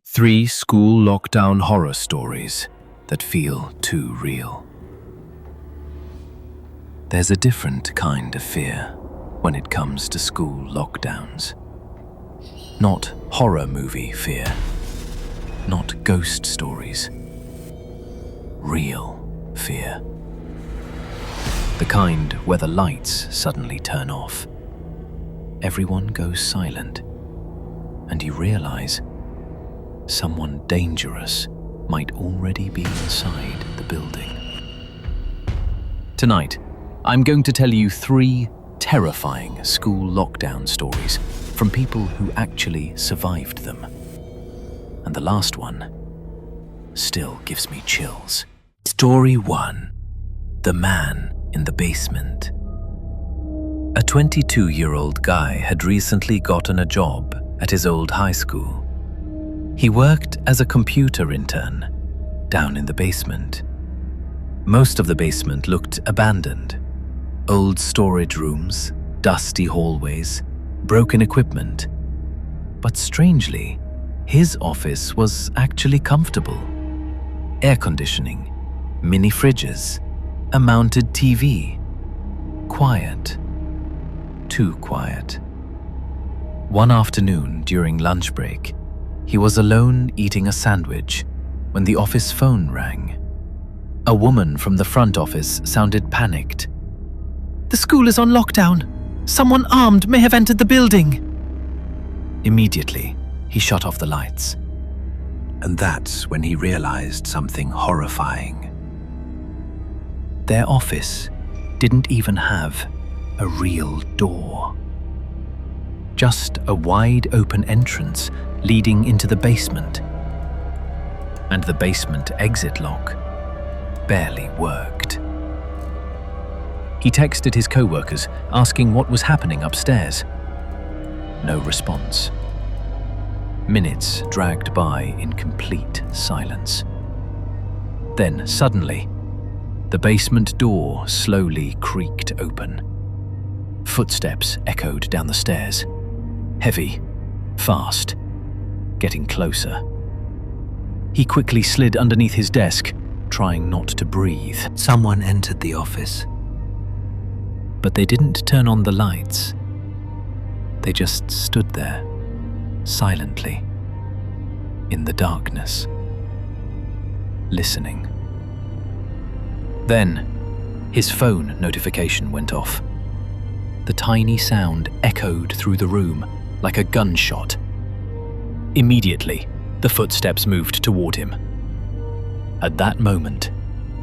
3 school lockdown horror stories that feel too real. There's a different kind of fear when it comes to school lockdowns. Not horror movie fear, not ghost stories. Real fear. The kind where the lights suddenly turn off. Everyone goes silent, and you realize someone dangerous might already be inside the building. Tonight, I'm going to tell you 3 terrifying school lockdown stories from people who actually survived them. And the last one still gives me chills. Story 1. The Man in the Basement. A 22-year-old guy had recently gotten a job at his old high school. He worked as a computer intern down in the basement. Most of the basement looked abandoned. Old storage rooms, dusty hallways, broken equipment. But strangely, his office was actually comfortable. Air conditioning, mini fridges, a mounted TV. Quiet. Too quiet. One afternoon during lunch break, he was alone eating a sandwich when the office phone rang. A woman from the front office sounded panicked. "The school is on lockdown. Someone armed may have entered the building." Immediately, he shut off the lights. And that's when he realized something horrifying. Their office didn't even have a real door. Just a wide open entrance leading into the basement. And the basement exit lock barely worked. He texted his co-workers asking what was happening upstairs. No response. Minutes dragged by in complete silence. Then suddenly, the basement door slowly creaked open. Footsteps echoed down the stairs. Heavy, fast, getting closer. He quickly slid underneath his desk, trying not to breathe. Someone entered the office. But they didn't turn on the lights. They just stood there, silently, in the darkness, listening. Then, his phone notification went off. The tiny sound echoed through the room like a gunshot. Immediately, the footsteps moved toward him. At that moment,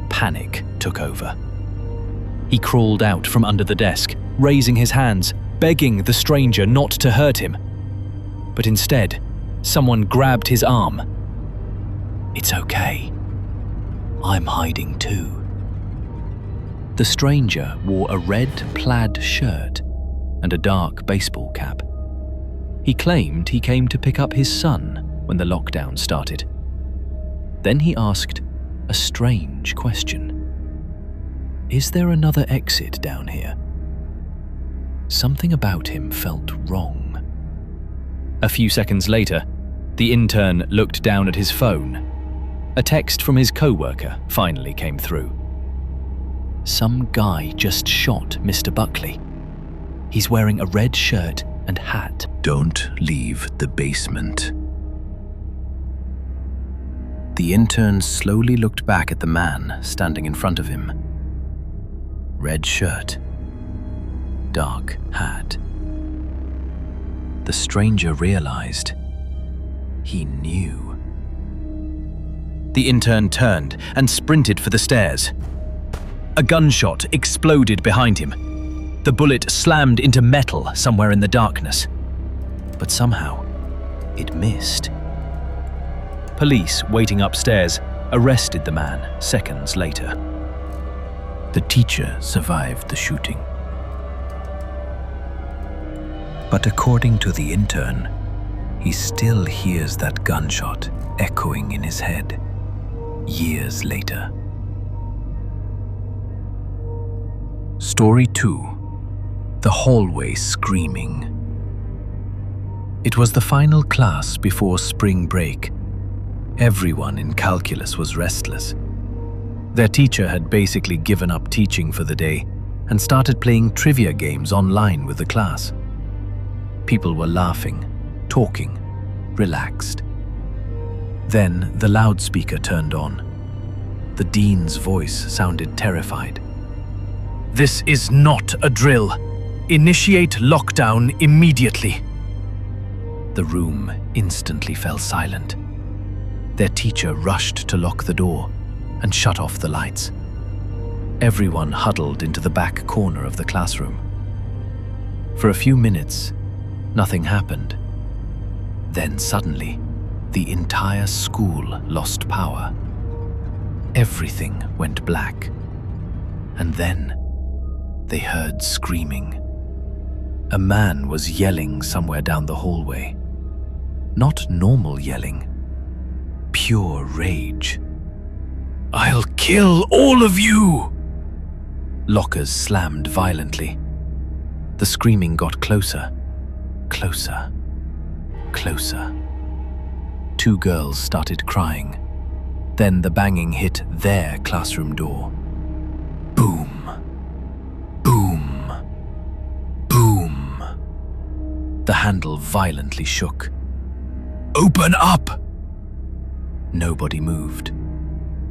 panic took over. He crawled out from under the desk, raising his hands, begging the stranger not to hurt him. But instead, someone grabbed his arm. "It's okay. I'm hiding too." The stranger wore a red plaid shirt and a dark baseball cap. He claimed he came to pick up his son when the lockdown started. Then he asked a strange question. "Is there another exit down here?" Something about him felt wrong. A few seconds later, the intern looked down at his phone. A text from his co-worker finally came through. "Some guy just shot Mr. Buckley. He's wearing a red shirt and hat. Don't leave the basement." The intern slowly looked back at the man standing in front of him. Red shirt, dark hat. The stranger realized he knew. The intern turned and sprinted for the stairs. A gunshot exploded behind him. The bullet slammed into metal somewhere in the darkness. But somehow, it missed. Police waiting upstairs arrested the man seconds later. The teacher survived the shooting. But according to the intern, he still hears that gunshot echoing in his head years later. Story 2. The Hallway Screaming. It was the final class before spring break, Everyone in calculus was restless. Their teacher had basically given up teaching for the day and started playing trivia games online with the class. People were laughing, talking, relaxed. Then the loudspeaker turned on. The dean's voice sounded terrified. "This is not a drill. Initiate lockdown immediately." The room instantly fell silent. Their teacher rushed to lock the door and shut off the lights. Everyone huddled into the back corner of the classroom. For a few minutes, nothing happened. Then suddenly, the entire school lost power. Everything went black. And then they heard screaming. A man was yelling somewhere down the hallway. Not normal yelling. Pure rage. "I'll kill all of you!" Lockers slammed violently. The screaming got closer, closer, closer. Two girls started crying. Then the banging hit their classroom door. Boom, boom, boom. The handle violently shook. "Open up!" Nobody moved.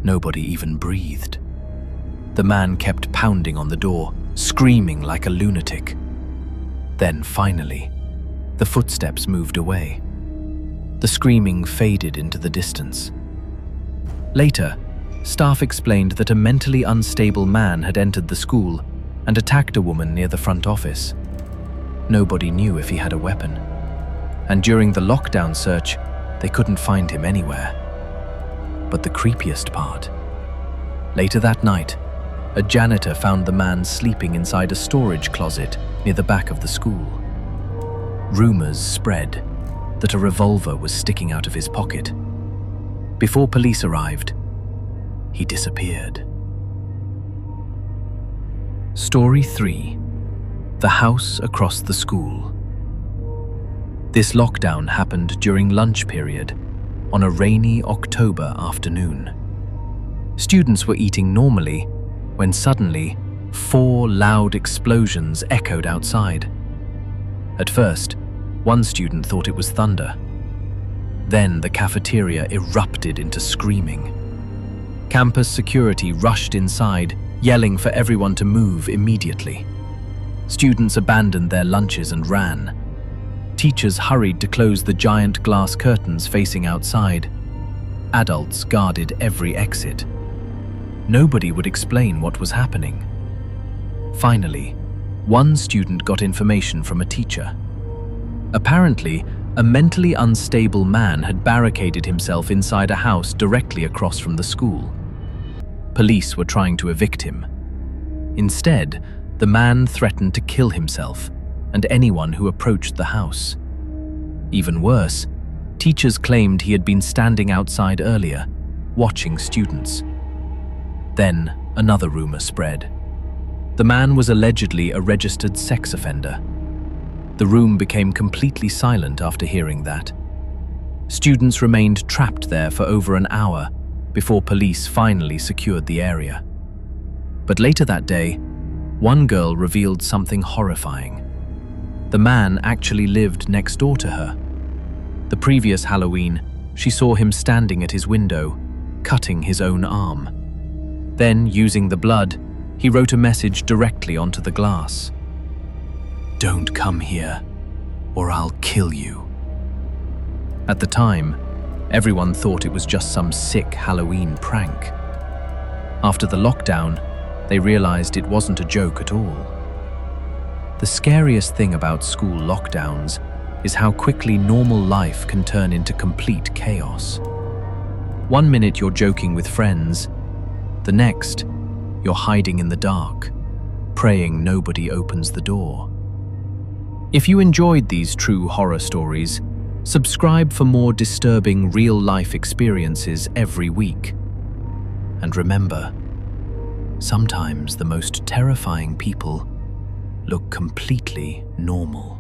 Nobody even breathed. The man kept pounding on the door, screaming like a lunatic. Then finally, the footsteps moved away. The screaming faded into the distance. Later, staff explained that a mentally unstable man had entered the school and attacked a woman near the front office. Nobody knew if he had a weapon. And during the lockdown search, they couldn't find him anywhere. But the creepiest part. Later that night, a janitor found the man sleeping inside a storage closet near the back of the school. Rumors spread that a revolver was sticking out of his pocket. Before police arrived, he disappeared. Story 3. The house across the school. This lockdown happened during lunch period on a rainy October afternoon. Students were eating normally when suddenly 4 loud explosions echoed outside. At first, one student thought it was thunder. Then the cafeteria erupted into screaming. Campus security rushed inside, yelling for everyone to move immediately. Students abandoned their lunches and ran. Teachers hurried to close the giant glass curtains facing outside. Adults guarded every exit. Nobody would explain what was happening. Finally, one student got information from a teacher. Apparently, a mentally unstable man had barricaded himself inside a house directly across from the school. Police were trying to evict him. Instead, the man threatened to kill himself and anyone who approached the house. Even worse, teachers claimed he had been standing outside earlier, watching students. Then, another rumor spread. The man was allegedly a registered sex offender. The room became completely silent after hearing that. Students remained trapped there for over an hour before police finally secured the area. But later that day, one girl revealed something horrifying. The man actually lived next door to her. The previous Halloween, she saw him standing at his window, cutting his own arm. Then, using the blood, he wrote a message directly onto the glass. "Don't come here, or I'll kill you." At the time, everyone thought it was just some sick Halloween prank. After the lockdown, they realized it wasn't a joke at all. The scariest thing about school lockdowns is how quickly normal life can turn into complete chaos. One minute you're joking with friends, the next, you're hiding in the dark, praying nobody opens the door. If you enjoyed these true horror stories, subscribe for more disturbing real-life experiences every week. And remember, sometimes the most terrifying people look completely normal.